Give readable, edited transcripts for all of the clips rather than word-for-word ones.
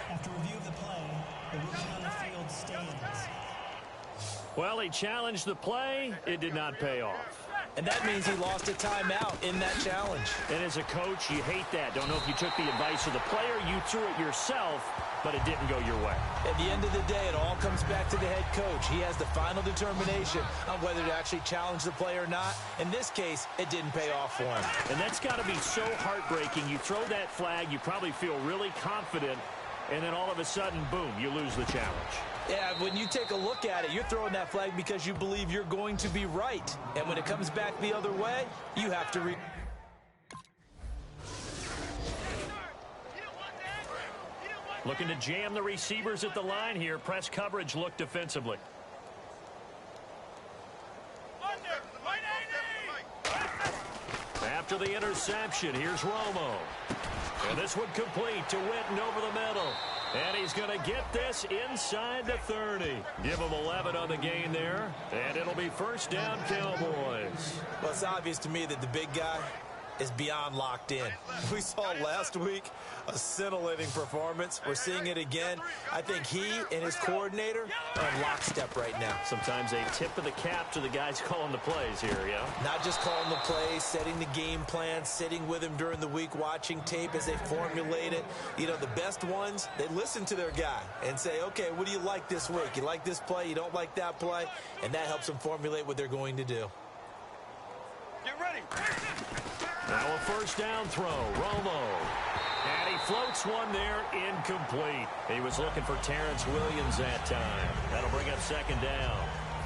After review of the play, the rookie on the field stands. Well, he challenged the play. It did not pay off. And that means he lost a timeout in that challenge. And as a coach, you hate that. Don't know if you took the advice of the player, you threw it yourself, but it didn't go your way. At the end of the day, it all comes back to the head coach. He has the final determination on whether to actually challenge the play or not. In this case, it didn't pay off for him. And that's got to be so heartbreaking. You throw that flag, you probably feel really confident, and then all of a sudden, boom, you lose the challenge. Yeah, when you take a look at it, you're throwing that flag because you believe you're going to be right. And when it comes back the other way, you have to Looking to jam the receivers at the line here. Press coverage look defensively. After the interception, here's Romo. And this one complete to Witten over the middle. And he's going to get this inside the 30. Give him 11 on the gain there. And it'll be first down, Cowboys. Well, it's obvious to me that the big guy is beyond locked in. We saw last week a scintillating performance. We're seeing it again. I think he and his coordinator are in lockstep right now. Sometimes a tip of the cap to the guys calling the plays here, yeah? Not just calling the plays, setting the game plan, sitting with him during the week, watching tape as they formulate it. You know, the best ones, they listen to their guy and say, okay, what do you like this week? You like this play? You don't like that play? And that helps them formulate what they're going to do. Get ready. Now a first down throw, Romo. And he floats one there, incomplete. He was looking for Terrence Williams that time. That'll bring up second down.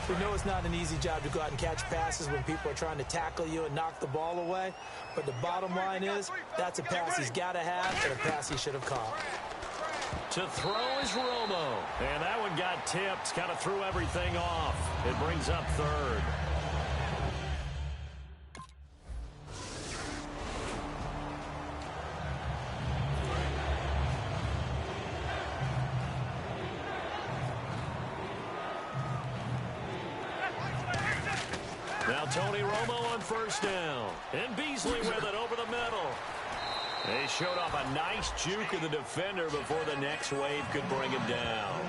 We know it's not an easy job to go out and catch passes when people are trying to tackle you and knock the ball away. But the bottom line is, that's a pass he's got to have and a pass he should have caught. To throw is Romo. And that one got tipped, kind of threw everything off. It brings up third. Now Tony Romo on first down. And Beasley with it over the middle. They showed off a nice juke of the defender before the next wave could bring him down.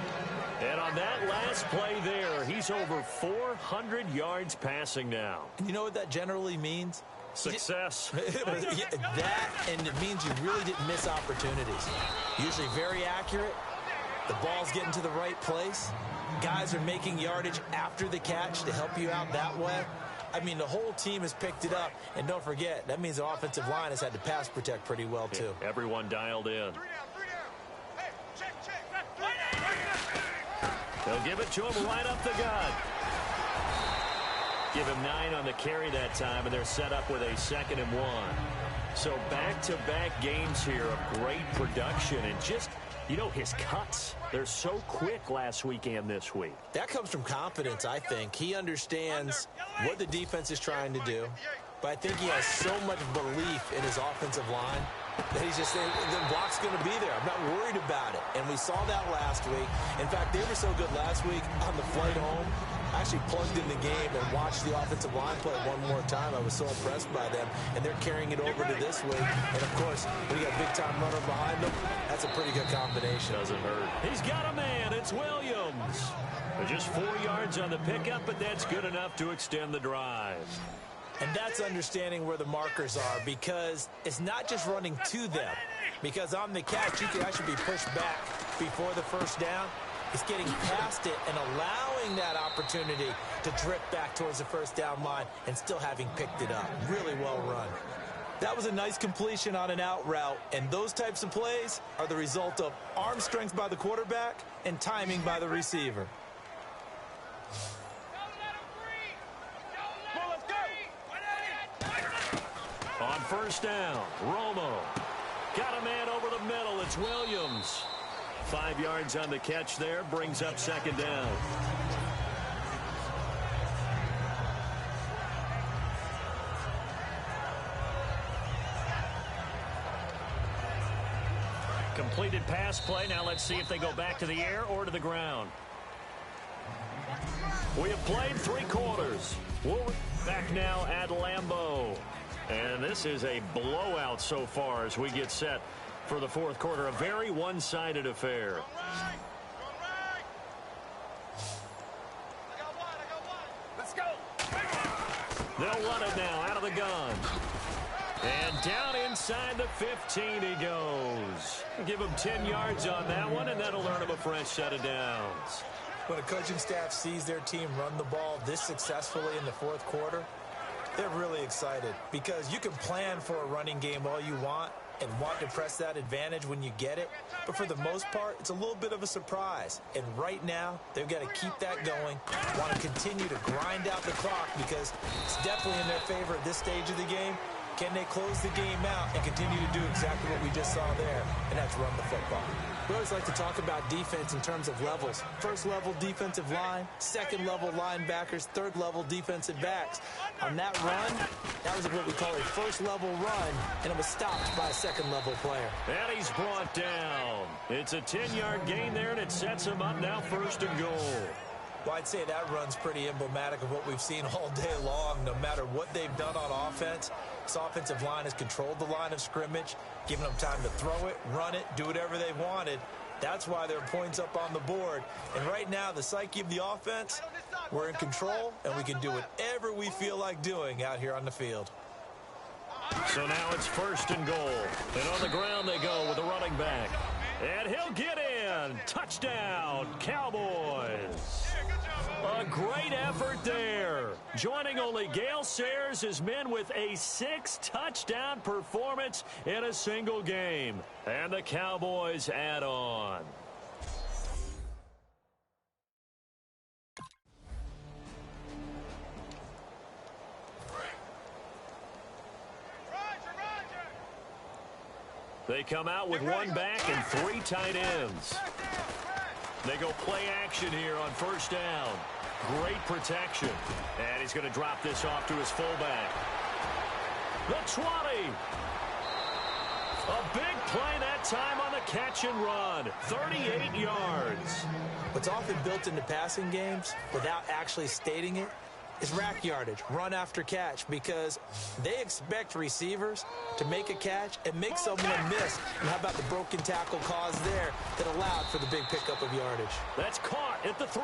And on that last play there, he's over 400 yards passing now. And you know what that generally means? Success. That, and it means you really didn't miss opportunities. Usually very accurate. The ball's getting to the right place. Guys are making yardage after the catch to help you out that way. I mean, the whole team has picked it up. And don't forget, that means the offensive line has had to pass protect pretty well, too. Yeah, everyone dialed in. They'll give it to him right up the gut. Give him 9 on the carry that time, and they're set up with a 2nd and 1. So back-to-back games here of great production and just, you know, his cuts. They're so quick last week and this week. That comes from confidence, I think. He understands what the defense is trying to do, but I think he has so much belief in his offensive line that he's just saying the block's going to be there. I'm not worried about it. And we saw that last week. In fact, they were so good last week on the flight home. I actually plugged in the game and watched the offensive line play one more time. I was so impressed by them, and they're carrying it over to this week. And, of course, when you got a big-time runner behind them, that's a pretty good combination. Doesn't hurt. He's got a man. It's Williams. Just 4 yards on the pickup, but that's good enough to extend the drive. And that's understanding where the markers are, because it's not just running to them. Because on the catch, you can actually be pushed back before the first down. It's getting past it and allowing that opportunity to drip back towards the first down line and still having picked it up. Really well run. That was a nice completion on an out route, and those types of plays are the result of arm strength by the quarterback and timing by the receiver. On first down, Romo. Got a man over the middle. It's Williams. 5 yards on the catch there. Brings up second down. Completed pass play. Now let's see if they go back to the air or to the ground. We have played 3 quarters. We're back now at Lambeau. And this is a blowout so far as we get set for the fourth quarter. A very one-sided affair. Let's go. They'll run it now out of the gun. And down inside the 15 he goes. Give him 10 yards on that one, and that'll earn him a fresh set of downs. When a coaching staff sees their team run the ball this successfully in the fourth quarter, they're really excited because you can plan for a running game all you want and want to press that advantage when you get it. But for the most part, it's a little bit of a surprise. And right now, they've got to keep that going, want to continue to grind out the clock because it's definitely in their favor at this stage of the game. Can they close the game out and continue to do exactly what we just saw there, and that's run the football? We always like to talk about defense in terms of levels. First level defensive line, second level linebackers, third level defensive backs. On that run, that was what we call a first level run, and it was stopped by a second level player. And he's brought down. It's a 10-yard gain there, and it sets him up now first and goal. Well, I'd say that run's pretty emblematic of what we've seen all day long. No matter what they've done on offense, this offensive line has controlled the line of scrimmage, given them time to throw it, run it, do whatever they wanted. That's why there are points up on the board. And right now, the psyche of the offense, we're in control, and we can do whatever we feel like doing out here on the field. So now it's first and goal. And on the ground they go with the running back. And he'll get in. Touchdown, Cowboys. A great effort there. Joining only Gale Sayers, his men with a 6-touchdown performance in a single game. And the Cowboys add on. They come out with one back and 3 tight ends. They go play action here on first down. Great protection. And he's going to drop this off to his fullback. The 20. A big play that time on the catch and run. 38 yards. What's often built into passing games without actually stating it is rack yardage, run after catch, because they expect receivers to make a catch and make someone miss. And how about the broken tackle cause there that allowed for the big pickup of yardage? That's caught at the 3.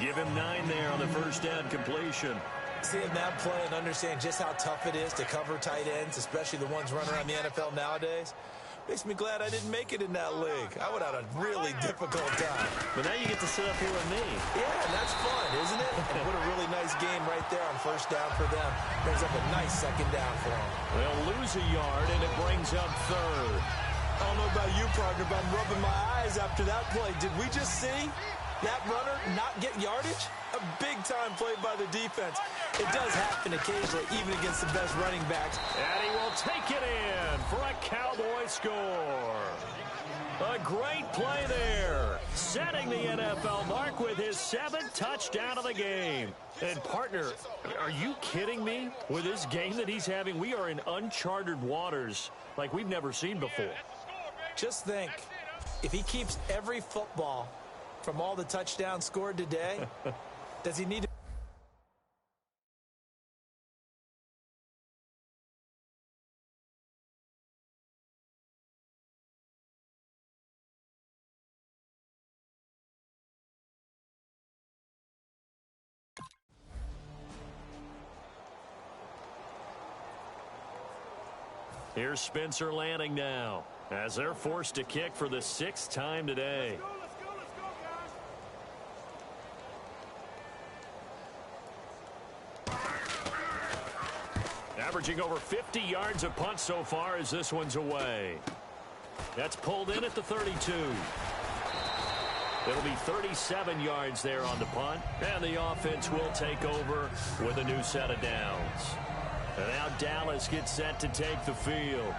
Give him 9 there on the first down completion. Seeing that play and understand just how tough it is to cover tight ends, especially the ones running around the NFL nowadays, makes me glad I didn't make it in that league. I would have had a really difficult time. But now you get to sit up here with me. Yeah, and that's fun, isn't it? And what a really nice game right there on first down for them. Brings up a nice second down for them. They'll lose a yard, and it brings up 3rd. I don't know about you, partner, but I'm rubbing my eyes after that play. Did we just see that runner not get yardage? A big-time play by the defense. It does happen occasionally, even against the best running backs. And he will take it in for a Cowboy score. A great play there, setting the NFL mark with his 7th touchdown of the game. And, partner, are you kidding me? With this game that he's having, we are in uncharted waters like we've never seen before. Just think, if he keeps every football from all the touchdowns scored today, does he need to? Here's Spencer Lanning now, as they're forced to kick for the 6th time today. Averaging over 50 yards a punt so far as this one's away. That's pulled in at the 32. It'll be 37 yards there on the punt, and the offense will take over with a new set of downs. And now Dallas gets set to take the field.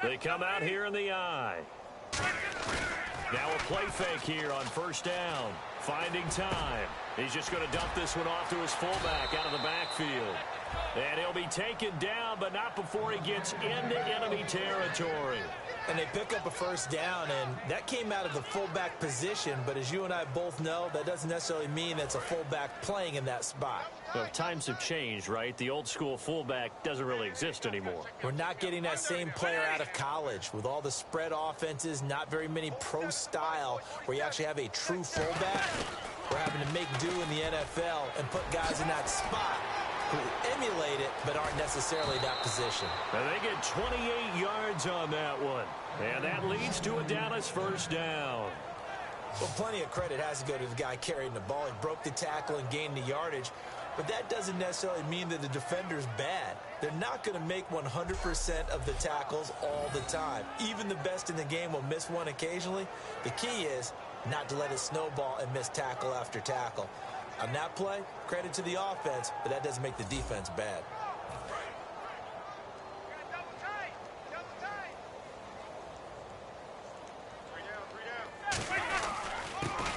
They come out here in the eye. Now a play fake here on first down. Finding time. He's just going to dump this one off to his fullback out of the backfield. And he'll be taken down, but not before he gets into enemy territory. And they pick up a first down, and that came out of the fullback position. But as you and I both know, that doesn't necessarily mean it's a fullback playing in that spot. Well, times have changed, right? The old school fullback doesn't really exist anymore. We're not getting that same player out of college. With all the spread offenses, not very many pro style where you actually have a true fullback. We're having to make do in the NFL and put guys in that spot who emulate it but aren't necessarily that position. And they get 28 yards on that one. And that leads to a Dallas first down. Well, plenty of credit has to go to the guy carrying the ball. He broke the tackle and gained the yardage. But that doesn't necessarily mean that the defender's bad. They're not going to make 100% of the tackles all the time. Even the best in the game will miss one occasionally. The key is not to let it snowball and miss tackle after tackle. On that play, credit to the offense, but that doesn't make the defense bad.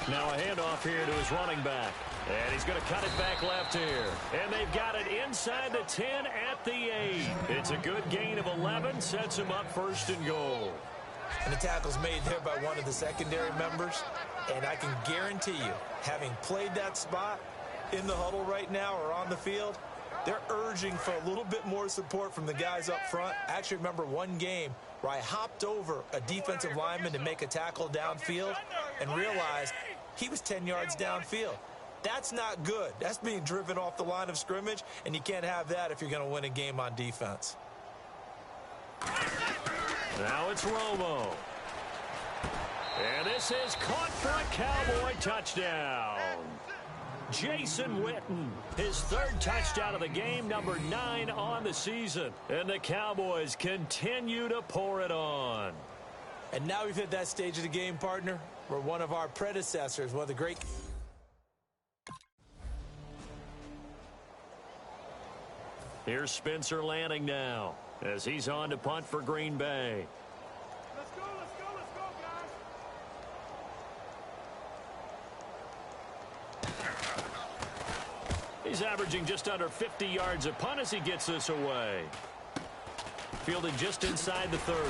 Now a handoff here to his running back. And he's going to cut it back left here. And they've got it inside the 10 at the 8. It's a good gain of 11, sets him up first and goal. And the tackle's made there by one of the secondary members. And I can guarantee you, having played that spot in the huddle right now or on the field, they're urging for a little bit more support from the guys up front. I actually remember one game where I hopped over a defensive lineman to make a tackle downfield and realized he was 10 yards downfield. That's not good. That's being driven off the line of scrimmage, and you can't have that if you're going to win a game on defense. Now it's Romo. And this is caught for a Cowboy touchdown. Jason Witten, his third touchdown of the game, number 9 on the season. And the Cowboys continue to pour it on. And now we've hit that stage of the game, partner, where one of our predecessors, one of the great... Here's Spencer Lanning now as he's on to punt for Green Bay. Let's go, guys. He's averaging just under 50 yards a punt as he gets this away. Fielded just inside the 30.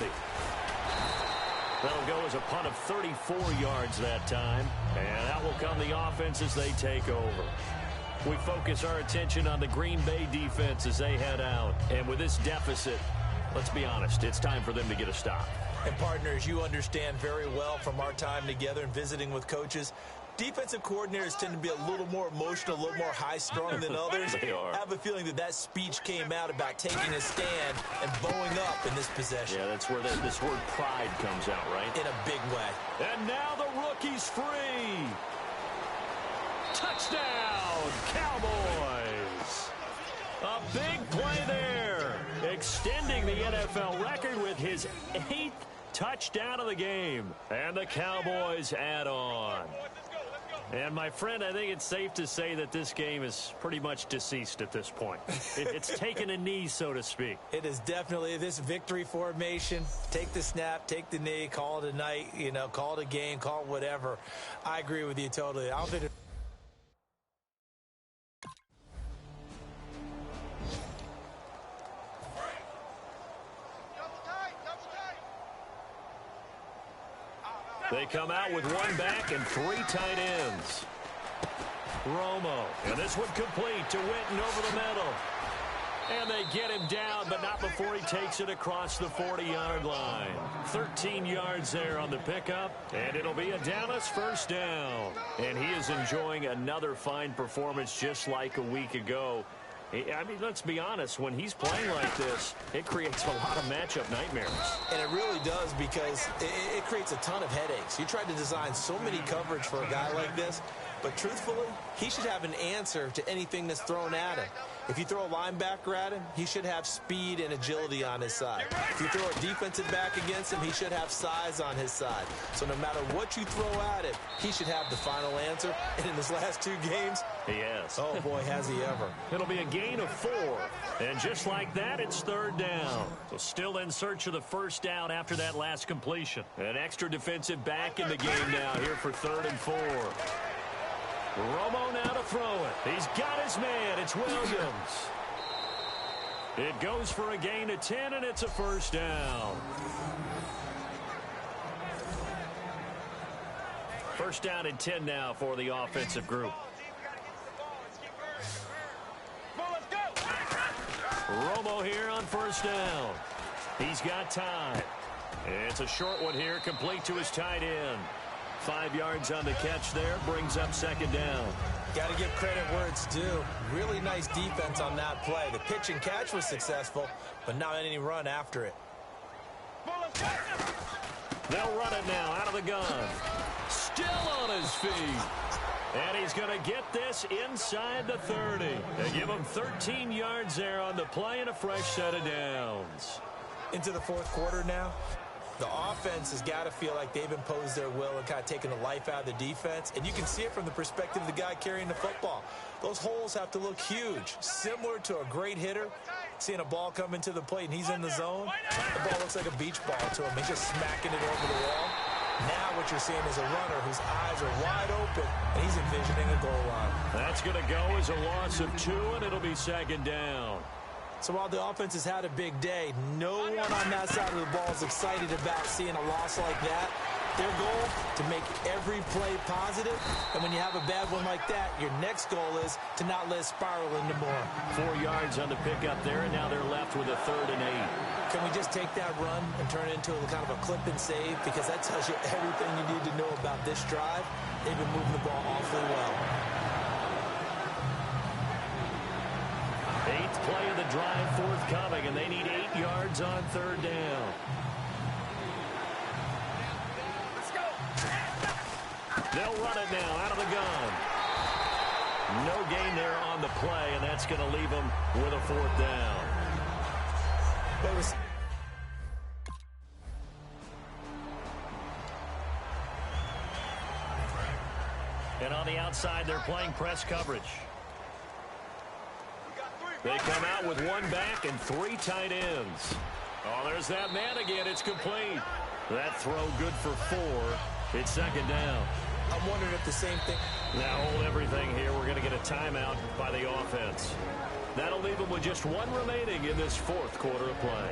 That'll go as a punt of 34 yards that time. And out will come the offense as they take over. We focus our attention on the Green Bay defense as they head out. And with this deficit, let's be honest, it's time for them to get a stop. And partners, you understand very well from our time together and visiting with coaches, defensive coordinators tend to be a little more emotional, a little more high-strung than others. They are. I have a feeling that speech came out about taking a stand and bowing up in this possession. Yeah, that's where this word pride comes out, right? In a big way. And now the rookie's free. Touchdown, Cowboys. A big play there, extending the NFL record with his 8th touchdown of the game. And the Cowboys add on. And, my friend, I think it's safe to say that this game is pretty much deceased at this point. It's taken a knee, so to speak. It is definitely this victory formation. Take the snap, take the knee, call it a night, call it a game, call it whatever. I agree with you totally. I don't think They come out with one back and 3 tight ends. Romo, and this one complete to Witten over the middle. And they get him down, but not before he takes it across the 40-yard line. 13 yards there on the pickup, and it'll be a Dallas first down. And he is enjoying another fine performance just like a week ago. I mean, let's be honest, when he's playing like this, it creates a lot of matchup nightmares. And it really does, because it creates a ton of headaches. You try to design so many coverage for a guy like this, But truthfully, he should have an answer to anything that's thrown at him. If you throw a linebacker at him, he should have speed and agility on his side. If you throw a defensive back against him, he should have size on his side. So no matter what you throw at him, he should have the final answer. And in his last 2 games, he has. Oh, boy, has he ever. It'll be a gain of 4. And just like that, it's 3rd down. So still in search of the first down after that last completion. An extra defensive back in the game now here for 3rd and 4. Romo now to throw it. He's got his man. It's Williams. It goes for a gain of 10, and it's a first down. First down and 10 now for the offensive group. Romo here on first down. He's got time. It's a short one here, complete to his tight end. 5 yards on the catch there, brings up 2nd down. Got to give credit where it's due. Really nice defense on that play. The pitch and catch was successful, but not any run after it. They'll run it now out of the gun. Still on his feet. And he's going to get this inside the 30. They give him 13 yards there on the play and a fresh set of downs. Into the 4th quarter now. The offense has got to feel like they've imposed their will and kind of taken the life out of the defense. And you can see it from the perspective of the guy carrying the football. Those holes have to look huge, similar to a great hitter. Seeing a ball come into the plate and he's in the zone, the ball looks like a beach ball to him. He's just smacking it over the wall. Now what you're seeing is a runner whose eyes are wide open, and he's envisioning a goal line. That's going to go as a loss of 2, and it'll be 2nd down. So while the offense has had a big day, no one on that side of the ball is excited about seeing a loss like that. Their goal, to make every play positive. And when you have a bad one like that, your next goal is to not let it spiral into more. 4 yards on the pickup there, and now they're left with a 3rd and 8. Can we just take that run and turn it into a kind of a clip and save? Because that tells you everything you need to know about this drive. They've been moving the ball awfully well. 8th play of the drive forthcoming, and they need 8 yards on 3rd down. They'll run it now out of the gun. No gain there on the play, and that's going to leave them with a 4th down. And on the outside, they're playing press coverage. They come out with 1 back and 3 tight ends. Oh, there's that man again. It's complete. That throw good for 4. It's 2nd down. I'm wondering if the same thing. Now hold everything here. We're going to get a timeout by the offense. That'll leave them with just 1 remaining in this 4th quarter of play.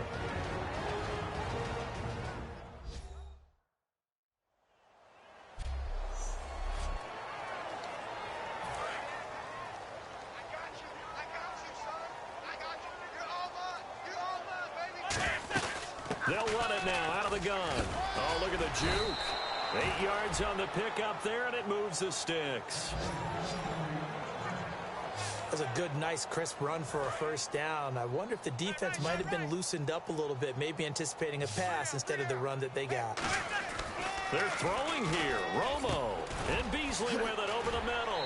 They'll run it now out of the gun. Oh, look at the juke. 8 yards on the pickup there, and it moves the sticks. That was a good, nice, crisp run for a first down. I wonder if the defense might have been loosened up a little bit, maybe anticipating a pass instead of the run that they got. They're throwing here. Romo and Beasley with it over the middle.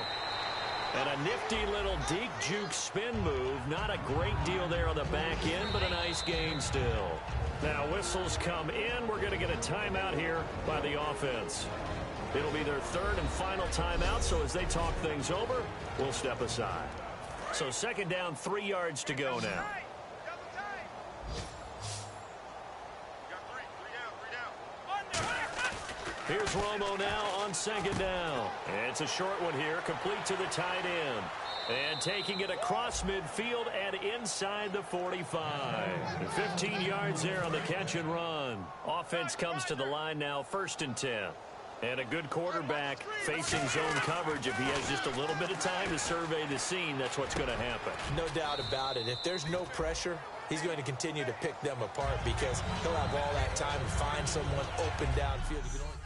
And a nifty little deke juke spin move. Not a great deal there on the back end, but a nice gain still. Now whistles come in. We're going to get a timeout here by the offense. It'll be their 3rd and final timeout, so as they talk things over, we'll step aside. So 2nd down, 3 yards to go now. Here's Romo now on 2nd down. And it's a short one here, complete to the tight end. And taking it across midfield and inside the 45. 15 yards there on the catch and run. Offense comes to the line now, 1st and 10. And a good quarterback facing zone coverage. If he has just a little bit of time to survey the scene, that's what's going to happen. No doubt about it. If there's no pressure, he's going to continue to pick them apart because he'll have all that time to find someone open downfield. You can only